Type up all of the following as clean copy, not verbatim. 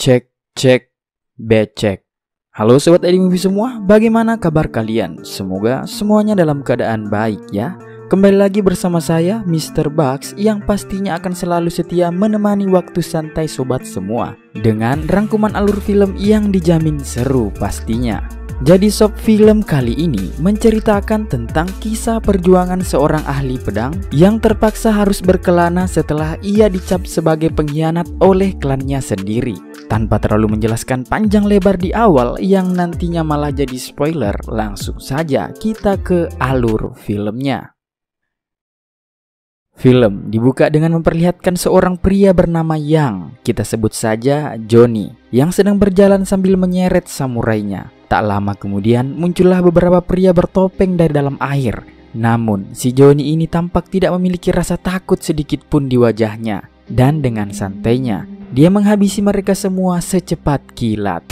Cek, cek, becek. Halo Sobat ID Movie semua, bagaimana kabar kalian? Semoga semuanya dalam keadaan baik ya. Kembali lagi bersama saya, Mr. Bugs, yang pastinya akan selalu setia menemani waktu santai sobat semua dengan rangkuman alur film yang dijamin seru pastinya. Jadi sob, film kali ini menceritakan tentang kisah perjuangan seorang ahli pedang yang terpaksa harus berkelana setelah ia dicap sebagai pengkhianat oleh klannya sendiri. Tanpa terlalu menjelaskan panjang lebar di awal yang nantinya malah jadi spoiler, langsung saja kita ke alur filmnya. Film dibuka dengan memperlihatkan seorang pria bernama Yang, kita sebut saja Johnny, yang sedang berjalan sambil menyeret samurainya. Tak lama kemudian muncullah beberapa pria bertopeng dari dalam air. Namun si Johnny ini tampak tidak memiliki rasa takut sedikit pun di wajahnya. Dan dengan santainya dia menghabisi mereka semua secepat kilat.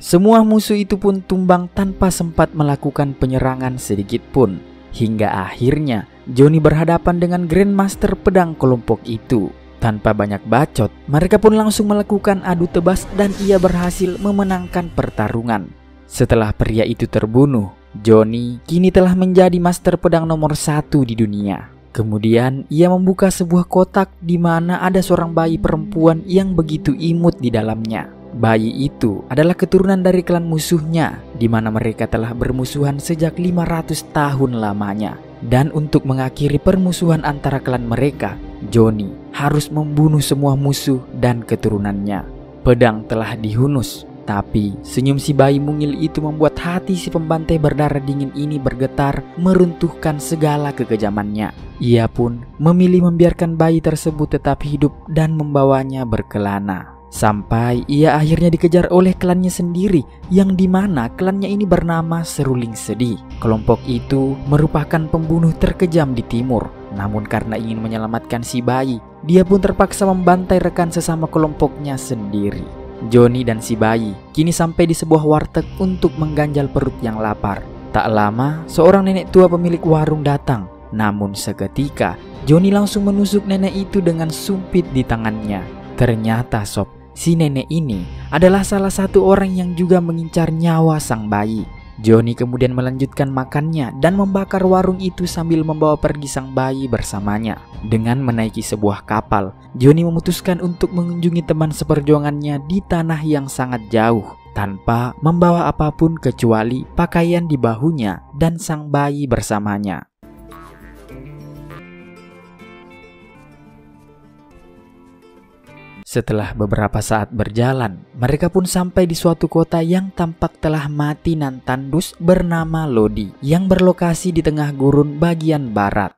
Semua musuh itu pun tumbang tanpa sempat melakukan penyerangan sedikit pun. Hingga akhirnya Johnny berhadapan dengan Grandmaster pedang kelompok itu. Tanpa banyak bacot, mereka pun langsung melakukan adu tebas dan ia berhasil memenangkan pertarungan. Setelah pria itu terbunuh, Johnny kini telah menjadi master pedang nomor 1 di dunia. Kemudian ia membuka sebuah kotak di mana ada seorang bayi perempuan yang begitu imut di dalamnya. Bayi itu adalah keturunan dari klan musuhnya, di mana mereka telah bermusuhan sejak 500 tahun lamanya. Dan untuk mengakhiri permusuhan antara klan mereka, Johnny harus membunuh semua musuh dan keturunannya. Pedang telah dihunus, tapi senyum si bayi mungil itu membuat hati si pembantai berdarah dingin ini bergetar, meruntuhkan segala kekejamannya. Ia pun memilih membiarkan bayi tersebut tetap hidup dan membawanya berkelana. Sampai ia akhirnya dikejar oleh klannya sendiri, yang dimana klannya ini bernama Seruling Sedih. Kelompok itu merupakan pembunuh terkejam di timur. Namun karena ingin menyelamatkan si bayi, dia pun terpaksa membantai rekan sesama kelompoknya sendiri. Johnny dan si bayi kini sampai di sebuah warteg untuk mengganjal perut yang lapar. Tak lama, seorang nenek tua pemilik warung datang. Namun seketika, Johnny langsung menusuk nenek itu dengan sumpit di tangannya. Ternyata sob, si nenek ini adalah salah satu orang yang juga mengincar nyawa sang bayi. Johnny kemudian melanjutkan makannya dan membakar warung itu sambil membawa pergi sang bayi bersamanya. Dengan menaiki sebuah kapal, Johnny memutuskan untuk mengunjungi teman seperjuangannya di tanah yang sangat jauh, tanpa membawa apapun kecuali pakaian di bahunya dan sang bayi bersamanya. Setelah beberapa saat berjalan, mereka pun sampai di suatu kota yang tampak telah mati nan tandus bernama Lodi, yang berlokasi di tengah gurun bagian barat.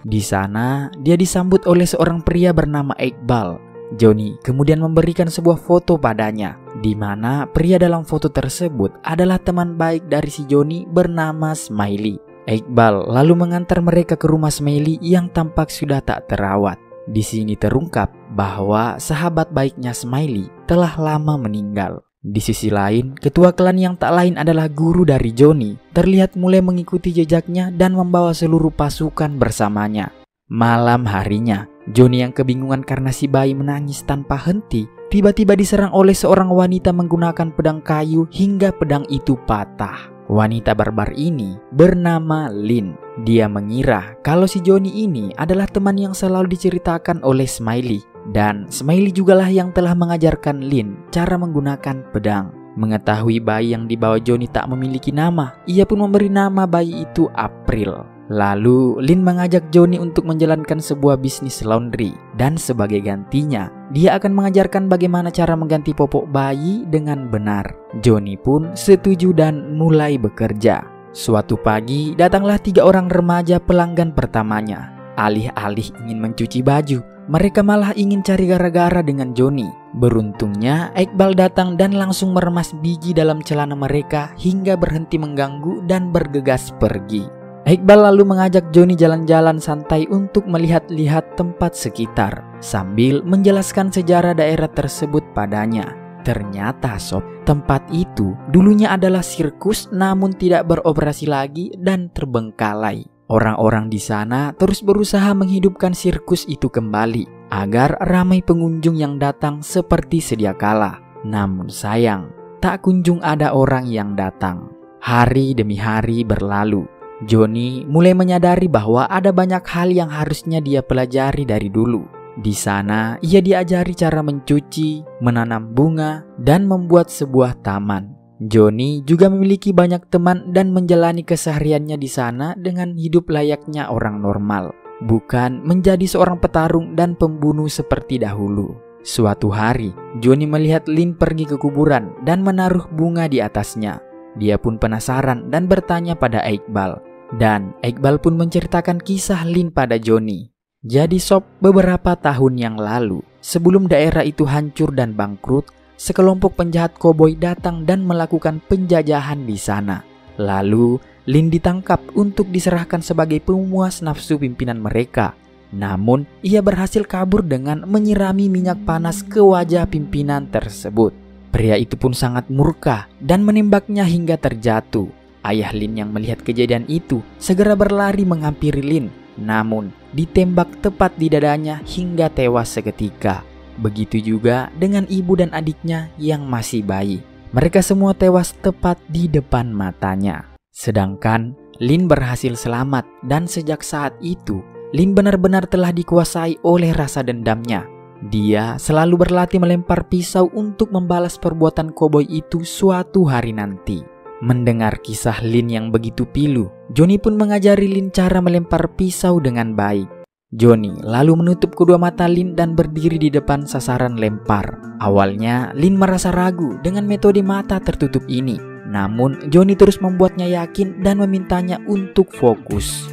Di sana, dia disambut oleh seorang pria bernama Iqbal. Johnny kemudian memberikan sebuah foto padanya, di mana pria dalam foto tersebut adalah teman baik dari si Johnny bernama Smiley. Iqbal lalu mengantar mereka ke rumah Smiley yang tampak sudah tak terawat. Di sini terungkap bahwa sahabat baiknya Smiley telah lama meninggal. Di sisi lain, ketua klan yang tak lain adalah guru dari Johnny terlihat mulai mengikuti jejaknya dan membawa seluruh pasukan bersamanya. Malam harinya, Johnny yang kebingungan karena si bayi menangis tanpa henti, tiba-tiba diserang oleh seorang wanita menggunakan pedang kayu hingga pedang itu patah. Wanita barbar ini bernama Lin. Dia mengira kalau si Johnny ini adalah teman yang selalu diceritakan oleh Smiley. Dan Smiley jugalah yang telah mengajarkan Lin cara menggunakan pedang. Mengetahui bayi yang dibawa Johnny tak memiliki nama, ia pun memberi nama bayi itu April. Lalu Lin mengajak Johnny untuk menjalankan sebuah bisnis laundry, dan sebagai gantinya dia akan mengajarkan bagaimana cara mengganti popok bayi dengan benar. Johnny pun setuju dan mulai bekerja. Suatu pagi datanglah 3 orang remaja pelanggan pertamanya. Alih-alih ingin mencuci baju, mereka malah ingin cari gara-gara dengan Johnny. Beruntungnya Iqbal datang dan langsung meremas biji dalam celana mereka hingga berhenti mengganggu dan bergegas pergi. Iqbal lalu mengajak Johnny jalan-jalan santai untuk melihat-lihat tempat sekitar sambil menjelaskan sejarah daerah tersebut padanya. Ternyata sob, tempat itu dulunya adalah sirkus namun tidak beroperasi lagi dan terbengkalai. Orang-orang di sana terus berusaha menghidupkan sirkus itu kembali agar ramai pengunjung yang datang seperti sedia kala. Namun sayang, tak kunjung ada orang yang datang. Hari demi hari berlalu. Johnny mulai menyadari bahwa ada banyak hal yang harusnya dia pelajari dari dulu. Di sana, ia diajari cara mencuci, menanam bunga, dan membuat sebuah taman. Johnny juga memiliki banyak teman dan menjalani kesehariannya di sana dengan hidup layaknya orang normal, bukan menjadi seorang petarung dan pembunuh seperti dahulu. Suatu hari, Johnny melihat Lynn pergi ke kuburan dan menaruh bunga di atasnya. Dia pun penasaran dan bertanya pada Iqbal. Dan Iqbal pun menceritakan kisah Lynn pada Johnny. Jadi sob, beberapa tahun yang lalu, sebelum daerah itu hancur dan bangkrut, sekelompok penjahat koboi datang dan melakukan penjajahan di sana. Lalu, Lynn ditangkap untuk diserahkan sebagai pemuas nafsu pimpinan mereka. Namun, ia berhasil kabur dengan menyirami minyak panas ke wajah pimpinan tersebut. Pria itu pun sangat murka dan menembaknya hingga terjatuh. Ayah Lynn yang melihat kejadian itu segera berlari menghampiri Lynn. Namun, ditembak tepat di dadanya hingga tewas seketika. Begitu juga dengan ibu dan adiknya yang masih bayi. Mereka semua tewas tepat di depan matanya. Sedangkan Lynn berhasil selamat dan sejak saat itu, Lynn benar-benar telah dikuasai oleh rasa dendamnya. Dia selalu berlatih melempar pisau untuk membalas perbuatan koboi itu suatu hari nanti. Mendengar kisah Lynn yang begitu pilu, Johnny pun mengajari Lynn cara melempar pisau dengan baik. Johnny lalu menutup kedua mata Lynn dan berdiri di depan sasaran lempar. Awalnya Lynn merasa ragu dengan metode mata tertutup ini. Namun Johnny terus membuatnya yakin dan memintanya untuk fokus.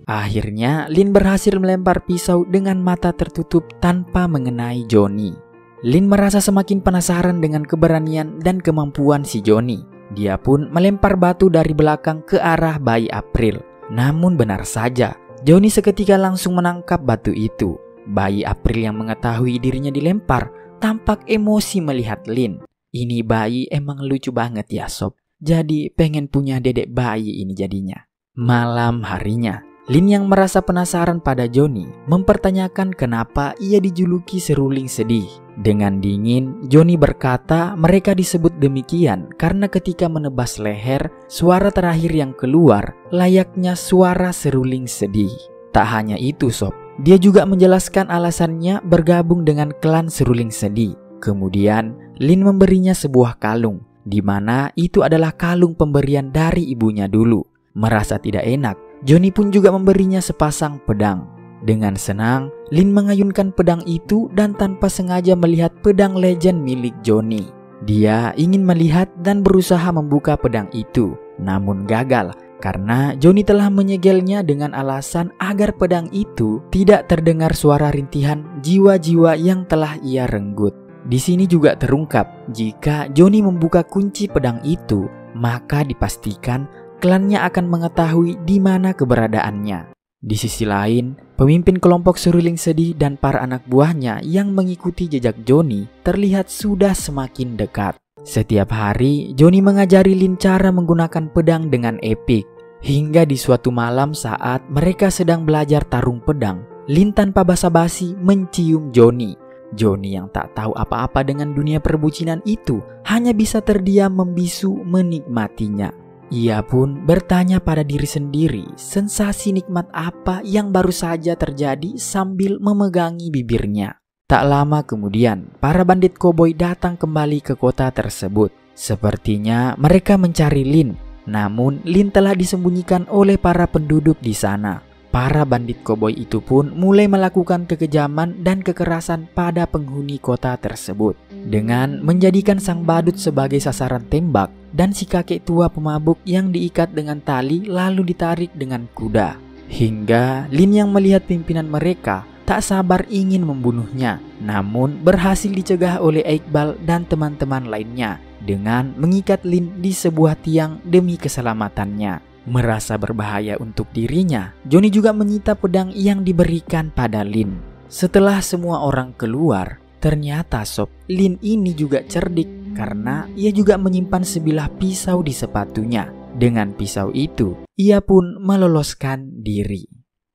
Akhirnya, Lynn berhasil melempar pisau dengan mata tertutup tanpa mengenai Johnny. Lynn merasa semakin penasaran dengan keberanian dan kemampuan si Johnny. Dia pun melempar batu dari belakang ke arah bayi April. Namun benar saja, Johnny seketika langsung menangkap batu itu. Bayi April yang mengetahui dirinya dilempar tampak emosi melihat Lynn. Ini bayi emang lucu banget ya sob. Jadi pengen punya dedek bayi ini jadinya. Malam harinya, Lynn yang merasa penasaran pada Johnny mempertanyakan kenapa ia dijuluki seruling sedih. Dengan dingin, Johnny berkata mereka disebut demikian karena ketika menebas leher, suara terakhir yang keluar layaknya suara seruling sedih. Tak hanya itu sob, dia juga menjelaskan alasannya bergabung dengan klan seruling sedih. Kemudian, Lynn memberinya sebuah kalung, di mana itu adalah kalung pemberian dari ibunya dulu. Merasa tidak enak, Johnny pun juga memberinya sepasang pedang. Dengan senang, Lynn mengayunkan pedang itu dan tanpa sengaja melihat pedang legend milik Johnny. Dia ingin melihat dan berusaha membuka pedang itu, namun gagal karena Johnny telah menyegelnya dengan alasan agar pedang itu tidak terdengar suara rintihan jiwa-jiwa yang telah ia renggut. Di sini juga terungkap jika Johnny membuka kunci pedang itu, maka dipastikan klannya akan mengetahui di mana keberadaannya. Di sisi lain, pemimpin kelompok seruling sedih dan para anak buahnya yang mengikuti jejak Johnny terlihat sudah semakin dekat. Setiap hari, Johnny mengajari Lynn cara menggunakan pedang dengan epik. Hingga di suatu malam saat mereka sedang belajar tarung pedang, Lynn tanpa basa-basi mencium Johnny. Johnny yang tak tahu apa-apa dengan dunia perbucinan itu hanya bisa terdiam membisu menikmatinya. Ia pun bertanya pada diri sendiri sensasi nikmat apa yang baru saja terjadi sambil memegangi bibirnya. Tak lama kemudian, para bandit koboi datang kembali ke kota tersebut. Sepertinya mereka mencari Lynn, namun Lynn telah disembunyikan oleh para penduduk di sana. Para bandit koboi itu pun mulai melakukan kekejaman dan kekerasan pada penghuni kota tersebut, dengan menjadikan sang badut sebagai sasaran tembak dan si kakek tua pemabuk yang diikat dengan tali lalu ditarik dengan kuda. Hingga Lynn yang melihat pimpinan mereka tak sabar ingin membunuhnya, namun berhasil dicegah oleh Iqbal dan teman-teman lainnya dengan mengikat Lynn di sebuah tiang demi keselamatannya. Merasa berbahaya untuk dirinya, Johnny juga menyita pedang yang diberikan pada Lin. Setelah semua orang keluar, ternyata sob, Lin ini juga cerdik karena ia juga menyimpan sebilah pisau di sepatunya. Dengan pisau itu, ia pun meloloskan diri.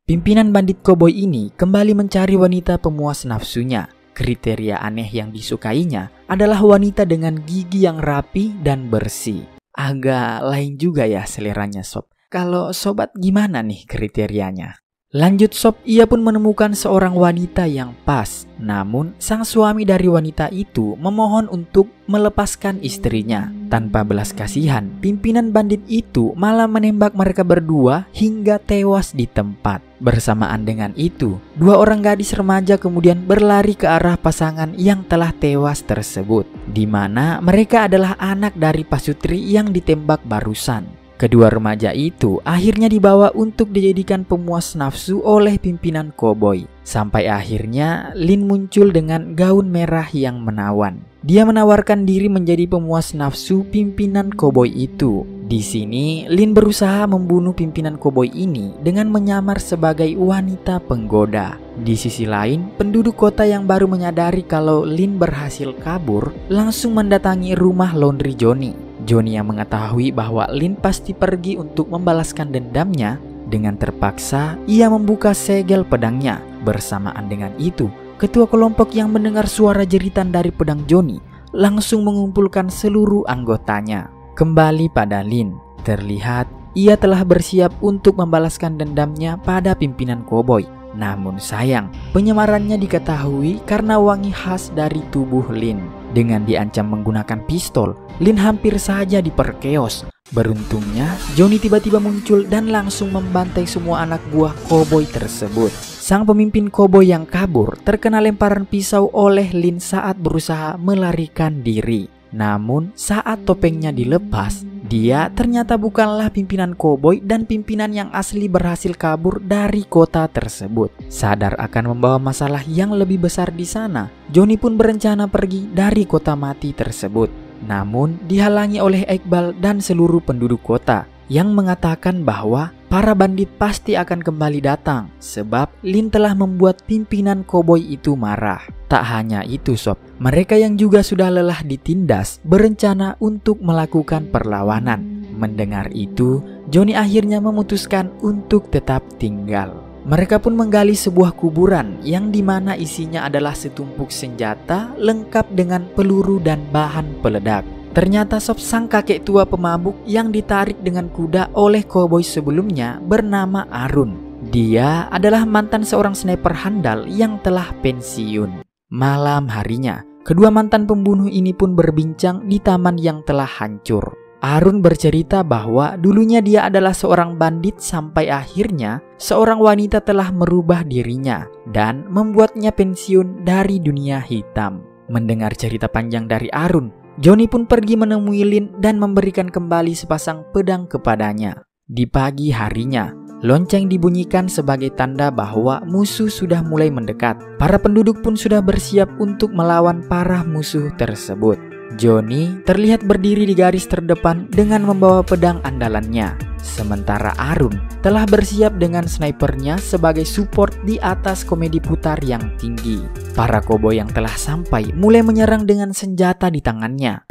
Pimpinan bandit koboi ini kembali mencari wanita pemuas nafsunya. Kriteria aneh yang disukainya adalah wanita dengan gigi yang rapi dan bersih. Agak lain juga ya seleranya sob. Kalau sobat gimana nih kriterianya? Lanjut sob, ia pun menemukan seorang wanita yang pas. Namun sang suami dari wanita itu memohon untuk melepaskan istrinya. Tanpa belas kasihan, pimpinan bandit itu malah menembak mereka berdua hingga tewas di tempat. Bersamaan dengan itu, dua orang gadis remaja kemudian berlari ke arah pasangan yang telah tewas tersebut, di mana mereka adalah anak dari pasutri yang ditembak barusan. Kedua remaja itu akhirnya dibawa untuk dijadikan pemuas nafsu oleh pimpinan koboi. Sampai akhirnya Lin muncul dengan gaun merah yang menawan. Dia menawarkan diri menjadi pemuas nafsu pimpinan koboi itu. Di sini Lin berusaha membunuh pimpinan koboi ini dengan menyamar sebagai wanita penggoda. Di sisi lain, penduduk kota yang baru menyadari kalau Lin berhasil kabur langsung mendatangi rumah laundry Johnny. Johnny yang mengetahui bahwa Lin pasti pergi untuk membalaskan dendamnya, dengan terpaksa ia membuka segel pedangnya. Bersamaan dengan itu, ketua kelompok yang mendengar suara jeritan dari pedang Johnny langsung mengumpulkan seluruh anggotanya. Kembali pada Lin, terlihat ia telah bersiap untuk membalaskan dendamnya pada pimpinan koboi. Namun sayang, penyamarannya diketahui karena wangi khas dari tubuh Lin. Dengan diancam menggunakan pistol, Lin hampir saja diperkeos. Beruntungnya, Johnny tiba-tiba muncul dan langsung membantai semua anak buah koboi tersebut. Sang pemimpin koboi yang kabur terkena lemparan pisau oleh Lin saat berusaha melarikan diri. Namun saat topengnya dilepas, dia ternyata bukanlah pimpinan koboi dan pimpinan yang asli berhasil kabur dari kota tersebut. Sadar akan membawa masalah yang lebih besar di sana, Johnny pun berencana pergi dari kota mati tersebut. Namun dihalangi oleh Iqbal dan seluruh penduduk kota yang mengatakan bahwa para bandit pasti akan kembali datang sebab Lin telah membuat pimpinan koboi itu marah. Tak hanya itu sob, mereka yang juga sudah lelah ditindas berencana untuk melakukan perlawanan. Mendengar itu, Johnny akhirnya memutuskan untuk tetap tinggal. Mereka pun menggali sebuah kuburan yang dimana isinya adalah setumpuk senjata lengkap dengan peluru dan bahan peledak. Ternyata sob, sang kakek tua pemabuk yang ditarik dengan kuda oleh koboi sebelumnya bernama Arun. Dia adalah mantan seorang sniper handal yang telah pensiun. Malam harinya, kedua mantan pembunuh ini pun berbincang di taman yang telah hancur. Arun bercerita bahwa dulunya dia adalah seorang bandit sampai akhirnya seorang wanita telah merubah dirinya dan membuatnya pensiun dari dunia hitam. Mendengar cerita panjang dari Arun, Johnny pun pergi menemui Lin dan memberikan kembali sepasang pedang kepadanya. Di pagi harinya, lonceng dibunyikan sebagai tanda bahwa musuh sudah mulai mendekat. Para penduduk pun sudah bersiap untuk melawan para musuh tersebut. Johnny terlihat berdiri di garis terdepan dengan membawa pedang andalannya. Sementara Arun telah bersiap dengan snipernya sebagai support di atas komedi putar yang tinggi. Para koboi yang telah sampai mulai menyerang dengan senjata di tangannya.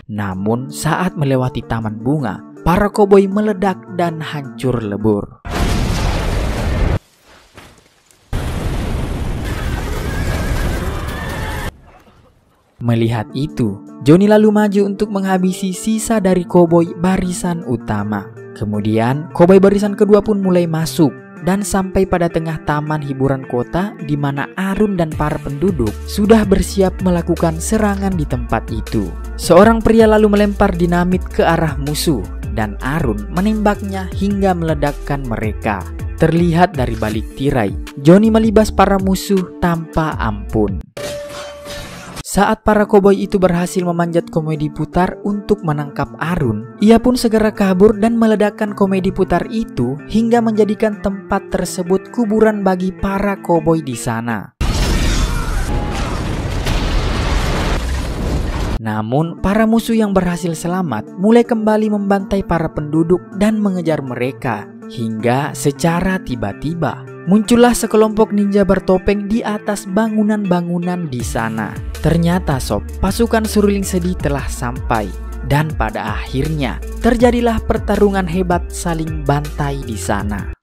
Namun saat melewati taman bunga, para koboi meledak dan hancur lebur. Melihat itu, Johnny lalu maju untuk menghabisi sisa dari koboi barisan utama. Kemudian, koboi barisan kedua pun mulai masuk dan sampai pada tengah taman hiburan kota di mana Arun dan para penduduk sudah bersiap melakukan serangan di tempat itu. Seorang pria lalu melempar dinamit ke arah musuh dan Arun menembaknya hingga meledakkan mereka. Terlihat dari balik tirai, Johnny melibas para musuh tanpa ampun. Saat para koboi itu berhasil memanjat komedi putar untuk menangkap Arun, ia pun segera kabur dan meledakkan komedi putar itu hingga menjadikan tempat tersebut kuburan bagi para koboi di sana. Namun, para musuh yang berhasil selamat mulai kembali membantai para penduduk dan mengejar mereka. Hingga secara tiba-tiba muncullah sekelompok ninja bertopeng di atas bangunan-bangunan di sana. Ternyata sob, pasukan seruling sedih telah sampai. Dan pada akhirnya terjadilah pertarungan hebat saling bantai di sana.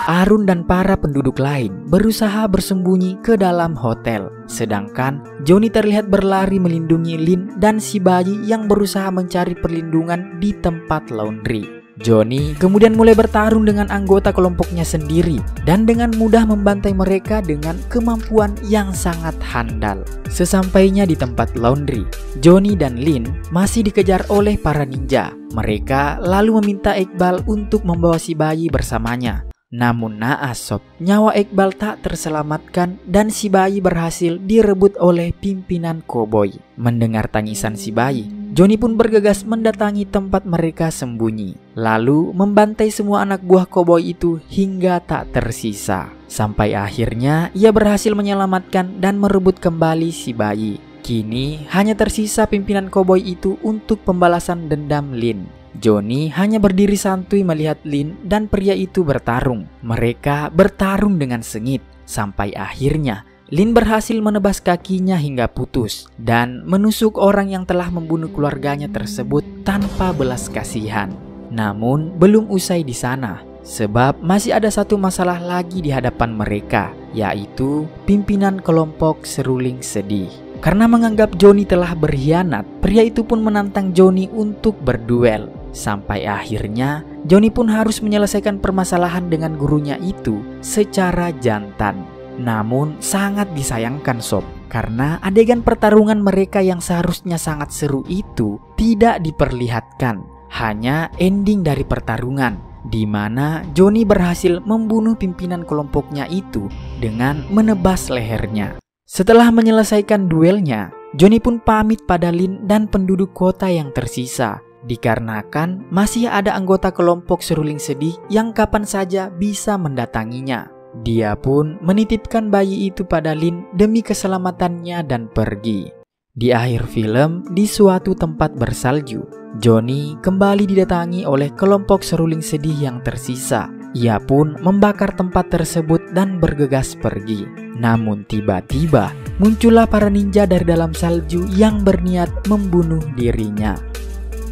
Arun dan para penduduk lain berusaha bersembunyi ke dalam hotel. Sedangkan Johnny terlihat berlari melindungi Lin dan si bayi yang berusaha mencari perlindungan di tempat laundry. Johnny kemudian mulai bertarung dengan anggota kelompoknya sendiri dan dengan mudah membantai mereka dengan kemampuan yang sangat handal. Sesampainya di tempat laundry, Johnny dan Lin masih dikejar oleh para ninja. Mereka lalu meminta Iqbal untuk membawa si bayi bersamanya. Namun naas sob, nyawa Iqbal tak terselamatkan dan si bayi berhasil direbut oleh pimpinan koboi. Mendengar tangisan si bayi, Johnny pun bergegas mendatangi tempat mereka sembunyi. Lalu membantai semua anak buah koboi itu hingga tak tersisa. Sampai akhirnya ia berhasil menyelamatkan dan merebut kembali si bayi. Kini hanya tersisa pimpinan koboi itu untuk pembalasan dendam Lin. Johnny hanya berdiri santuy melihat Lin dan pria itu bertarung. Mereka bertarung dengan sengit. Sampai akhirnya Lin berhasil menebas kakinya hingga putus dan menusuk orang yang telah membunuh keluarganya tersebut tanpa belas kasihan. Namun belum usai di sana, sebab masih ada satu masalah lagi di hadapan mereka, yaitu pimpinan kelompok seruling sedih. Karena menganggap Johnny telah berkhianat, pria itu pun menantang Johnny untuk berduel. Sampai akhirnya Johnny pun harus menyelesaikan permasalahan dengan gurunya itu secara jantan. Namun sangat disayangkan sob, karena adegan pertarungan mereka yang seharusnya sangat seru itu tidak diperlihatkan. Hanya ending dari pertarungan, di mana Johnny berhasil membunuh pimpinan kelompoknya itu dengan menebas lehernya. Setelah menyelesaikan duelnya, Johnny pun pamit pada Lin dan penduduk kota yang tersisa, dikarenakan masih ada anggota kelompok seruling sedih yang kapan saja bisa mendatanginya. Dia pun menitipkan bayi itu pada Lin demi keselamatannya dan pergi. Di akhir film, di suatu tempat bersalju, Johnny kembali didatangi oleh kelompok seruling sedih yang tersisa. Ia pun membakar tempat tersebut dan bergegas pergi. Namun tiba-tiba muncullah para ninja dari dalam salju yang berniat membunuh dirinya.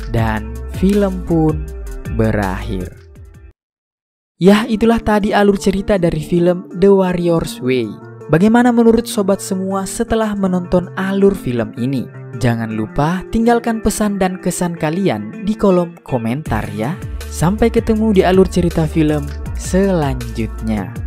Dan film pun berakhir. Yah, itulah tadi alur cerita dari film The Warrior's Way. Bagaimana menurut sobat semua setelah menonton alur film ini? Jangan lupa tinggalkan pesan dan kesan kalian di kolom komentar ya. Sampai ketemu di alur cerita film selanjutnya.